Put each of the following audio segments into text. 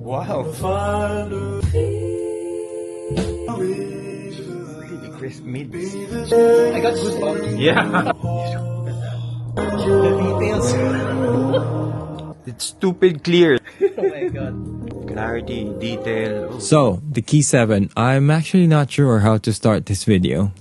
Wow. Really crisp meat. I got goosebumps. Yeah. The details. It's stupid clear. Oh my god. Clarity, detail. So, the Kii 7, I'm actually not sure how to start this video.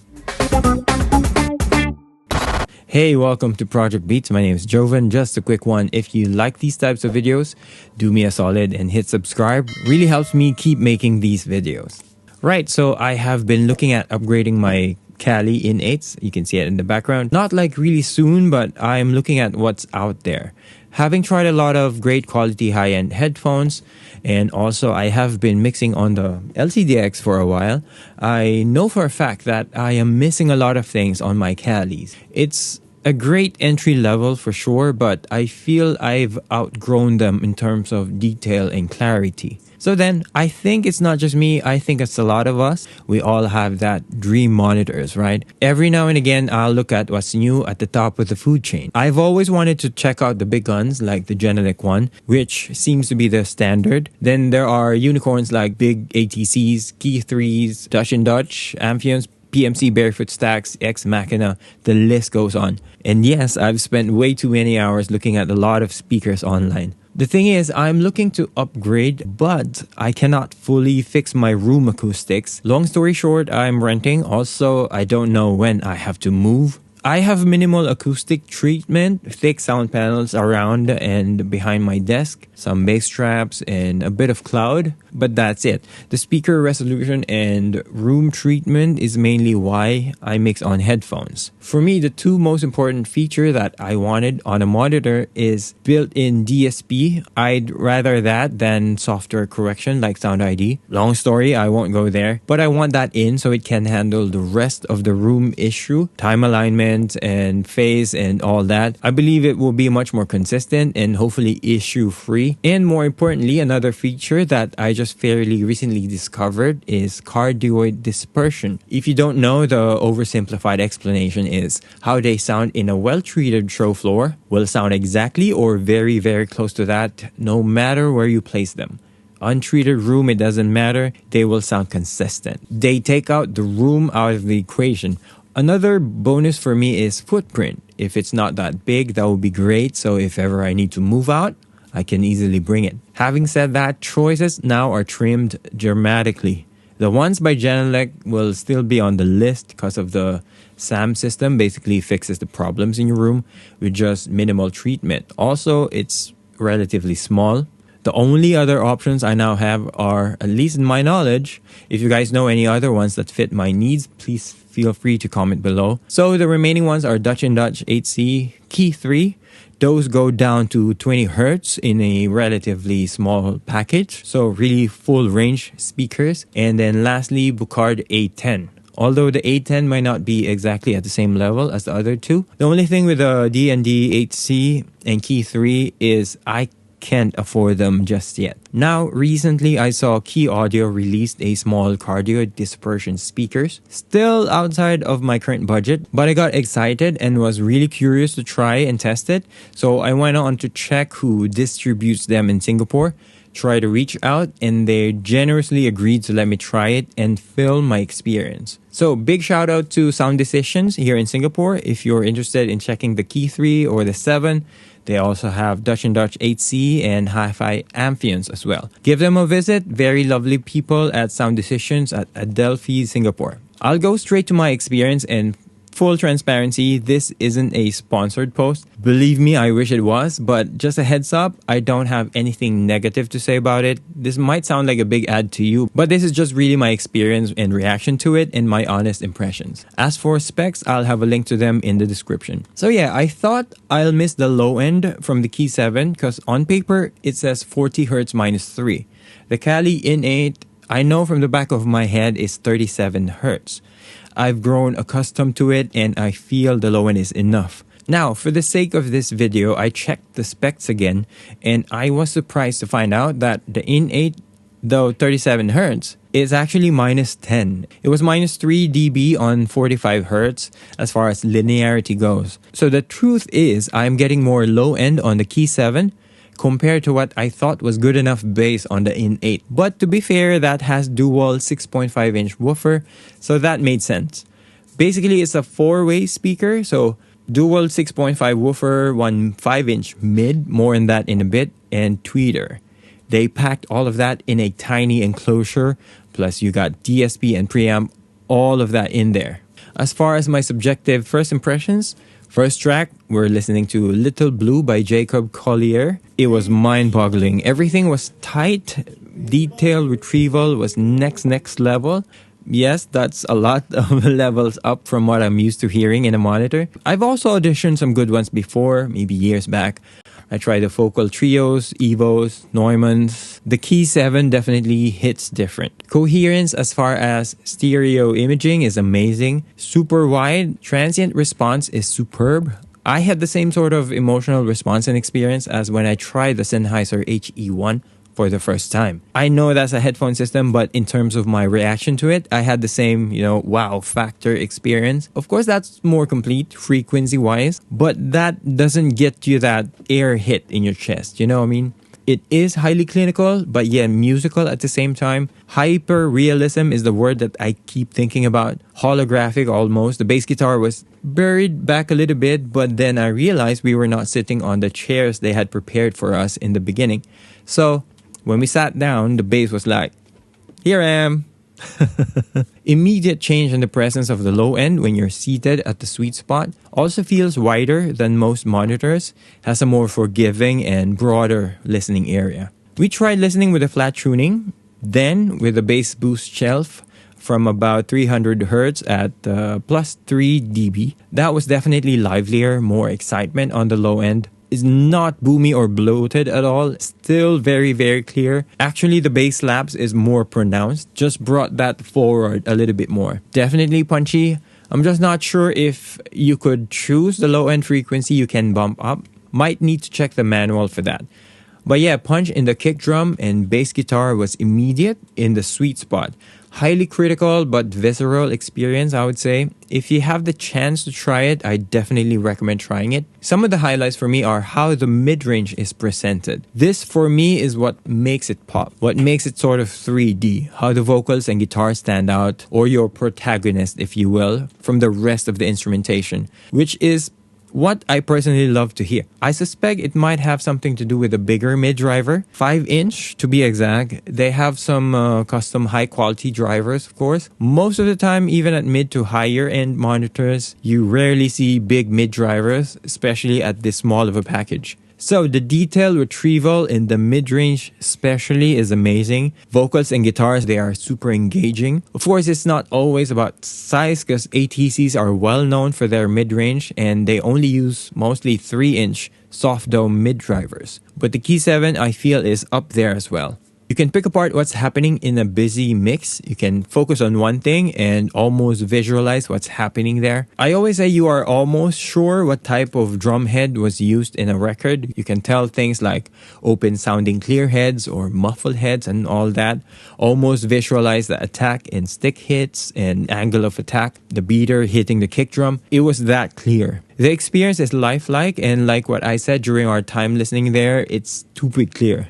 Hey, welcome to Project Beats. My name is Joven. Just a quick one. If you like these types of videos, do me a solid and hit subscribe. Really helps me keep making these videos. Right, so I have been looking at upgrading my Kali in-8s. You can see it in the background. Not like really soon, but I'm looking at what's out there. Having tried a lot of great quality high-end headphones, and also I have been mixing on the LCDX for a while, I know for a fact that I am missing a lot of things on my Kalis. It's a great entry level for sure, but I feel I've outgrown them in terms of detail and clarity. So then, I think it's not just me, I think it's a lot of us. We all have that dream monitors, right? Every now and again, I'll look at what's new at the top of the food chain. I've always wanted to check out the big guns like the Genelec one, which seems to be the standard. Then there are unicorns like big ATCs, Kii 3s, Dutch and Dutch, Amphions, PMC Barefoot Stacks, Ex Machina, the list goes on. And yes, I've spent way too many hours looking at a lot of speakers online. The thing is, I'm looking to upgrade, but I cannot fully fix my room acoustics. Long story short, I'm renting. Also, I don't know when I have to move. I have minimal acoustic treatment, thick sound panels around and behind my desk, some bass traps, and a bit of cloud, but that's it. The speaker resolution and room treatment is mainly why I mix on headphones. For me, the two most important features that I wanted on a monitor is built-in DSP. I'd rather that than software correction like Sound ID. Long story, I won't go there, but I want that in so it can handle the rest of the room issue, time alignment, and phase and all that. I believe it will be much more consistent and hopefully issue free. And more importantly, another feature that I just fairly recently discovered is cardioid dispersion. If you don't know, the oversimplified explanation is how they sound in a well-treated show floor will sound exactly or very, very close to that no matter where you place them. Untreated room, it doesn't matter, they will sound consistent. They take out the room out of the equation. Another bonus for me is footprint. If it's not that big, that would be great. So if ever I need to move out, I can easily bring it. Having said that, choices now are trimmed dramatically. The ones by Genelec will still be on the list because of the SAM system basically fixes the problems in your room with just minimal treatment. Also, it's relatively small. The only other options I now have are, at least in my knowledge, if you guys know any other ones that fit my needs, please feel free to comment below. So the remaining ones are Dutch and Dutch 8C, Kii 3. Those go down to 20 Hertz in a relatively small package. So really full range speakers. And then lastly, Bucard A10. Although the A10 might not be exactly at the same level as the other two. The only thing with the D&D 8C and Kii 3 is I can't afford them just yet. Now, recently I saw Kii Audio released a small Cardioid Dispersion Speakers. Still outside of my current budget, but I got excited and was really curious to try and test it. So I went on to check who distributes them in Singapore, try to reach out, and they generously agreed to let me try it and film my experience. So big shout out to Sound Decisions here in Singapore. If you're interested in checking the Kii 3 or the 7, they also have Dutch and Dutch 8C and Hi-Fi Amphions as well. Give them a visit. Very lovely people at Sound Decisions at Adelphi, Singapore. I'll go straight to my experience, and full transparency, this isn't a sponsored post. Believe me, I wish it was, but just a heads up, I don't have anything negative to say about it. This might sound like a big ad to you, but this is just really my experience and reaction to it and my honest impressions. As for specs, I'll have a link to them in the description. So yeah, I thought I'll miss the low end from the Kii 7 because on paper, it says 40 Hz minus 3. The Kali in-8, I know from the back of my head is 37 Hz. I've grown accustomed to it and I feel the low end is enough. Now, for the sake of this video, I checked the specs again and I was surprised to find out that the in-8, though 37 Hz, is actually minus 10. It was minus 3 dB on 45 Hz as far as linearity goes. So the truth is I'm getting more low end on the Kii 7 compared to what I thought was good enough bass on the In-8. But to be fair, that has dual 6.5-inch woofer, so that made sense. Basically, it's a 4-way speaker, so dual 6.5 woofer, one 5-inch mid, more on that in a bit, and tweeter. They packed all of that in a tiny enclosure, plus you got DSP and preamp, all of that in there. As far as my subjective first impressions, first track, we're listening to Little Blue by Jacob Collier. It was mind-boggling. Everything was tight. Detail retrieval was next level. Yes, that's a lot of levels up from what I'm used to hearing in a monitor. I've also auditioned some good ones before, maybe years back. I tried the Focal Trios, Evos, Neumanns. The Kii 7 definitely hits different. Coherence as far as stereo imaging is amazing. Super wide. Transient response is superb. I had the same sort of emotional response and experience as when I tried the Sennheiser HE1 for the first time. I know that's a headphone system, but in terms of my reaction to it, I had the same, wow factor experience. Of course, that's more complete frequency-wise, but that doesn't get you that air hit in your chest, you know what I mean? It is highly clinical, but yeah, musical at the same time. Hyper-realism is the word that I keep thinking about. Holographic almost. The bass guitar was buried back a little bit, but then I realized we were not sitting on the chairs they had prepared for us in the beginning. So when we sat down, the bass was like, here I am. Immediate change in the presence of the low end when you're seated at the sweet spot. Also feels wider than most monitors. Has a more forgiving and broader listening area. We tried listening with a flat tuning, then with a bass boost shelf from about 300 Hz at plus 3 dB. That was definitely livelier, more excitement on the low end. Is not boomy or bloated at all. Still very clear. Actually, the bass slaps is more pronounced. Just brought that forward a little bit more. Definitely punchy. I'm just not sure if you could choose the low end frequency you can bump up. Might need to check the manual for that. But yeah, punch in the kick drum and bass guitar was immediate in the sweet spot. Highly critical but visceral experience, I would say. If you have the chance to try it, I definitely recommend trying it. Some of the highlights for me are how the mid-range is presented. This for me is what makes it pop. What makes it sort of 3D. How the vocals and guitar stand out, or your protagonist, if you will, from the rest of the instrumentation. Which is what I personally love to hear. I suspect it might have something to do with a bigger mid driver, 5-inch to be exact. They have some custom high quality drivers, of course. Most of the time, even at mid to higher end monitors, you rarely see big mid drivers, especially at this small of a package. So the detail retrieval in the mid-range especially is amazing. Vocals and guitars, they are super engaging. Of course, it's not always about size because ATCs are well known for their mid-range and they only use mostly 3-inch soft dome mid drivers. But the Kii 7 I feel is up there as well. You can pick apart what's happening in a busy mix. You can focus on one thing and almost visualize what's happening there. I always say you are almost sure what type of drum head was used in a record. You can tell things like open sounding clear heads or muffled heads and all that. Almost visualize the attack and stick hits and angle of attack, the beater hitting the kick drum. It was that clear. The experience is lifelike, and like what I said during our time listening there, it's stupid clear.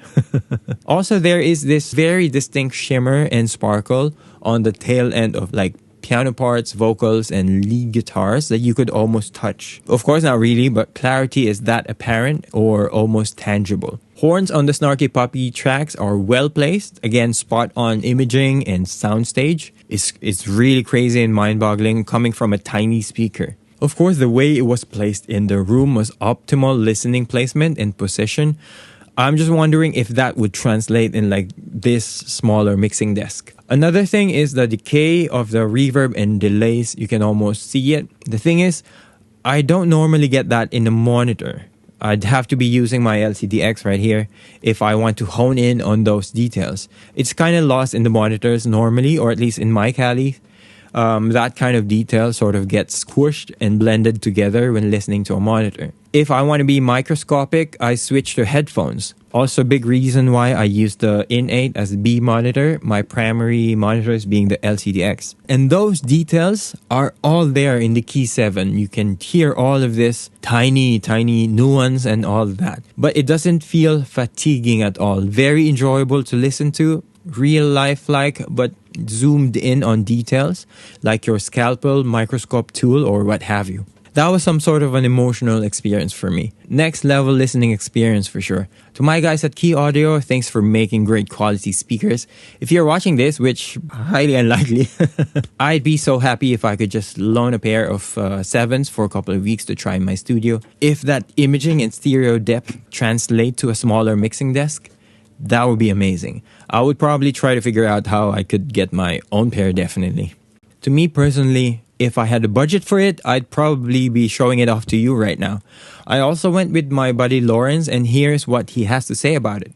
Also, there is this very distinct shimmer and sparkle on the tail end of like piano parts, vocals, and lead guitars that you could almost touch. Of course, not really, but clarity is that apparent or almost tangible. Horns on the Snarky Puppy tracks are well placed. Again, spot on imaging and soundstage. It's really crazy and mind-boggling coming from a tiny speaker. Of course, the way it was placed in the room was optimal listening placement and position. I'm just wondering if that would translate in like this smaller mixing desk. Another thing is the decay of the reverb and delays. You can almost see it. The thing is, I don't normally get that in the monitor. I'd have to be using my LCDX right here if I want to hone in on those details. It's kind of lost in the monitors normally, or at least in my Cali. That kind of detail sort of gets squished and blended together when listening to a monitor. If I want to be microscopic, I switch to headphones. Also, big reason why I use the In-8 as B monitor, my primary monitors being the LCDX. And those details are all there in the Kii 7. You can hear all of this tiny nuance and all that. But it doesn't feel fatiguing at all. Very enjoyable to listen to. Real life-like, but zoomed in on details, like your scalpel, microscope tool, or what have you. That was some sort of an emotional experience for me. Next level listening experience for sure. To my guys at Kii Audio, thanks for making great quality speakers. If you're watching this, which highly unlikely, I'd be so happy if I could just loan a pair of 7s for a couple of weeks to try in my studio. If that imaging and stereo depth translate to a smaller mixing desk, that would be amazing. I would probably try to figure out how I could get my own pair definitely. To me personally, if I had a budget for it, I'd probably be showing it off to you right now. I also went with my buddy Lawrence, and here's what he has to say about it.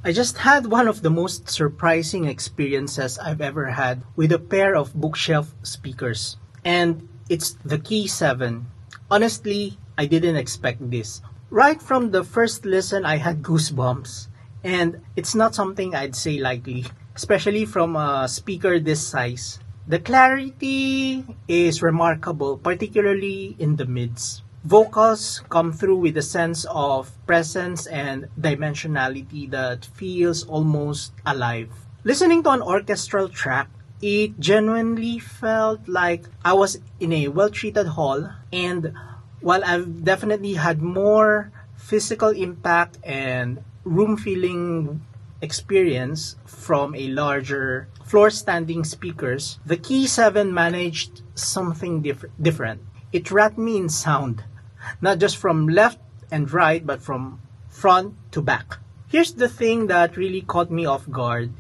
I just had one of the most surprising experiences I've ever had with a pair of bookshelf speakers. And it's the Kii 7. Honestly, I didn't expect this. Right from the first listen, I had goosebumps. And it's not something I'd say lightly, especially from a speaker this size. The clarity is remarkable, particularly in the mids. Vocals come through with a sense of presence and dimensionality that feels almost alive. Listening to an orchestral track, it genuinely felt like I was in a well-treated hall, and while I've definitely had more physical impact and room-filling experience from a larger floor-standing speakers, the Kii 7 managed something different. It wrapped me in sound, not just from left and right, but from front to back. Here's the thing that really caught me off guard.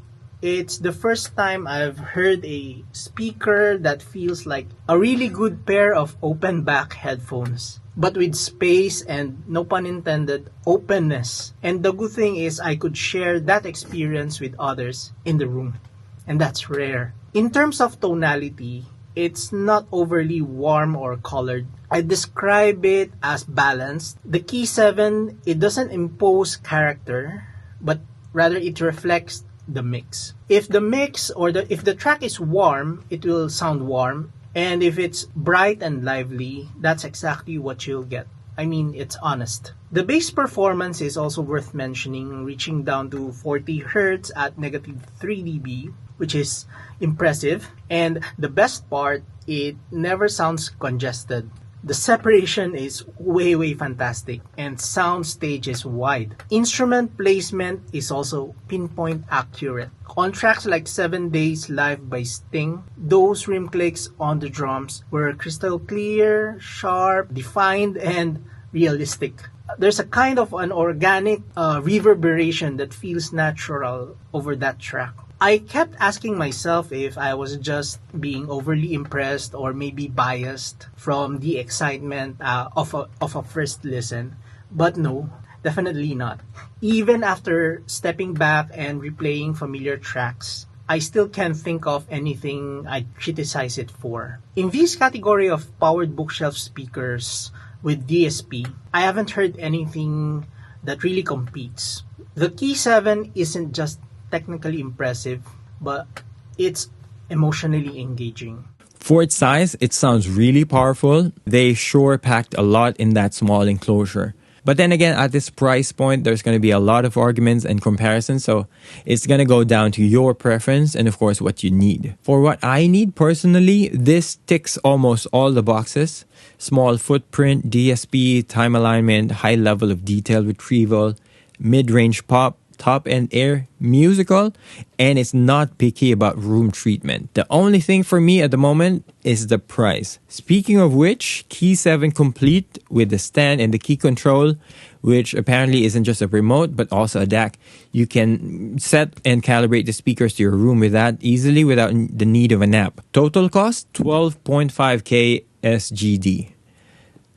It's the first time I've heard a speaker that feels like a really good pair of open back headphones, but with space and, no pun intended, openness. And the good thing is I could share that experience with others in the room. And that's rare. In terms of tonality, it's not overly warm or colored. I describe it as balanced. The Kii 7, it doesn't impose character, but rather it reflects the mix. If the mix or if the track is warm, it will sound warm. And if it's bright and lively, that's exactly what you'll get. I mean, it's honest. The bass performance is also worth mentioning, reaching down to 40 Hz at -3 dB, which is impressive. And the best part, it never sounds congested. The separation is way fantastic, and sound stage is wide. Instrument placement is also pinpoint accurate. On tracks like 7 Days Live by Sting, those rim clicks on the drums were crystal clear, sharp, defined, and realistic. There's a kind of an organic reverberation that feels natural over that track. I kept asking myself if I was just being overly impressed or maybe biased from the excitement of a first listen. But no, definitely not. Even after stepping back and replaying familiar tracks, I still can't think of anything I'd criticize it for. In this category of powered bookshelf speakers with DSP, I haven't heard anything that really competes. The Kii 7 isn't just technically impressive, but it's emotionally engaging. For its size, it sounds really powerful. They sure packed a lot in that small enclosure. But then again, at this price point, there's going to be a lot of arguments and comparisons, so it's going to go down to your preference and of course what you need. For what I need personally, this ticks almost all the boxes. Small footprint, DSP, time alignment, high level of detail retrieval, mid-range pop, top-end air, musical, and it's not picky about room treatment. The only thing for me at the moment is the price. Speaking of which, Kii 7 complete with the stand and the key control, which apparently isn't just a remote but also a DAC. You can set and calibrate the speakers to your room with that easily without the need of an app. Total cost, 12.5K SGD.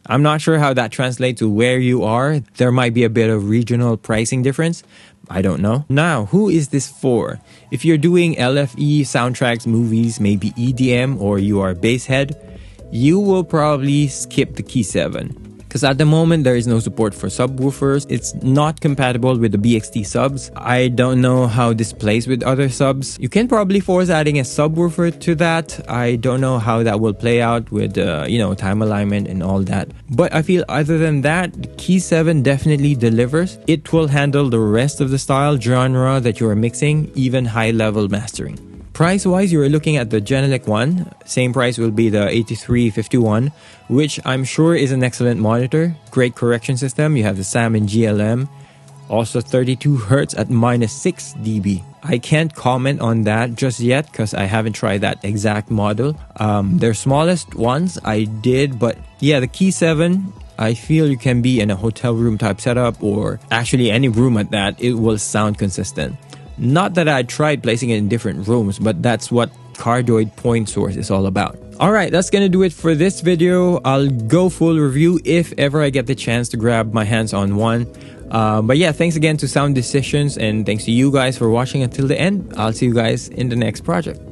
I'm not sure how that translates to where you are. There might be a bit of regional pricing difference. I don't know. Now, who is this for? If you're doing LFE, soundtracks, movies, maybe EDM, or you are a bass head, you will probably skip the Kii 7. because at the moment there is no support for subwoofers. It's not compatible with the BXT subs. I don't know how this plays with other subs. You can probably force adding a subwoofer to that. I don't know how that will play out with time alignment and all that. But I feel other than that, the Kii 7 definitely delivers. It will handle the rest of the style genre that you are mixing, even high level mastering. Price wise, you are looking at the Genelec one. Same price will be the 8351, which I'm sure is an excellent monitor. Great correction system. You have the Salmon GLM. Also 32 Hz at -6 dB. I can't comment on that just yet because I haven't tried that exact model. Their smallest ones I did, but yeah, the Kii 7, I feel you can be in a hotel room type setup or actually any room at that, it will sound consistent. Not that I tried placing it in different rooms, but that's what Cardioid point source is all about. Alright, that's gonna do it for this video. I'll go full review if ever I get the chance to grab my hands on one. But yeah, thanks again to Sound Decisions, and thanks to you guys for watching until the end. I'll see you guys in the next project.